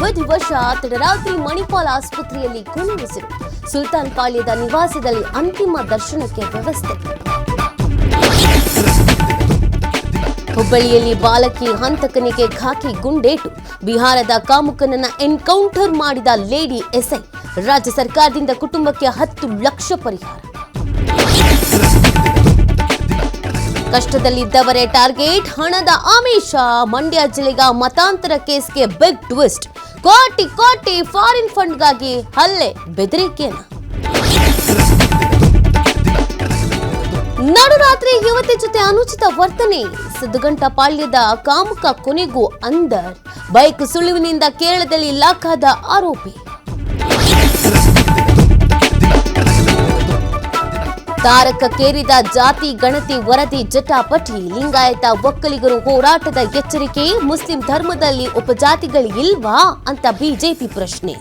ವಿಧಿವಶ ತಡರಾತ್ರಿ ಮಣಿಪಾಲ್ ಆಸ್ಪತ್ರೆಯಲ್ಲಿ ಕೊನೆಯುಸಿರು. ಸುಲ್ತಾನ್ ಪಾಳ್ಯದ ನಿವಾಸದಲ್ಲಿ ಅಂತಿಮ ದರ್ಶನಕ್ಕೆ ವ್ಯವಸ್ಥೆ. ಹುಬ್ಬಳ್ಳಿಯಲ್ಲಿ ಬಾಲಕಿ ಹಂತಕನಿಗೆ ಖಾಕಿ ಗುಂಡೇಟು. ಬಿಹಾರದ ಕಾಮುಕನನ್ನ ಎನ್ಕೌಂಟರ್ ಮಾಡಿದ ಲೇಡಿ ಎಸ್ಐ. ರಾಜ್ಯ ಸರ್ಕಾರದಿಂದ ಕುಟುಂಬಕ್ಕೆ 10 ಲಕ್ಷ ಪರಿಹಾರ. ಕಷ್ಟದಲ್ಲಿದ್ದವರೇ ಟಾರ್ಗೆಟ್, ಹಣದ ಆಮಿಷ. ಮಂಡ್ಯ ಜಿಲ್ಲೆಗ ಮತಾಂತರ ಕೇಸ್ಗೆ ಬಿಗ್ ಟ್ವಿಸ್ಟ್. ಕೋಟಿ ಫಾರಿನ್ ಫಂಡ್ಗಾಗಿ ಹಲ್ಲೆ, ಬೆದರಿಕೆನ. ನಡುರಾತ್ರಿ ಯುವತಿ ಜೊತೆ ಅನುಚಿತ ವರ್ತನೆ. ಸಿದ್ದಗಂಟ ಪಾಳ್ಯದ ಕಾಮುಕ ಕೊನೆಗೂ ಅಂದರ್. ಬೈಕ್ ಸುಳಿವಿನಿಂದ ಕೇರಳದಲ್ಲಿ ಲಾಕಾದ ಆರೋಪಿ. ತಾರಕಕ್ಕೇರಿದ ಜಾತಿ ಗಣತಿ ವರದಿ ಜಟಾಪಟಿ. ಲಿಂಗಾಯತ ಒಕ್ಕಲಿಗರು ಹೋರಾಟದ ಎಚ್ಚರಿಕೆ. ಮುಸ್ಲಿಂ ಧರ್ಮದಲ್ಲಿ ಉಪಜಾತಿಗಳಿಲ್ವಾ ಅಂತ ಬಿಜೆಪಿ ಪ್ರಶ್ನೆ.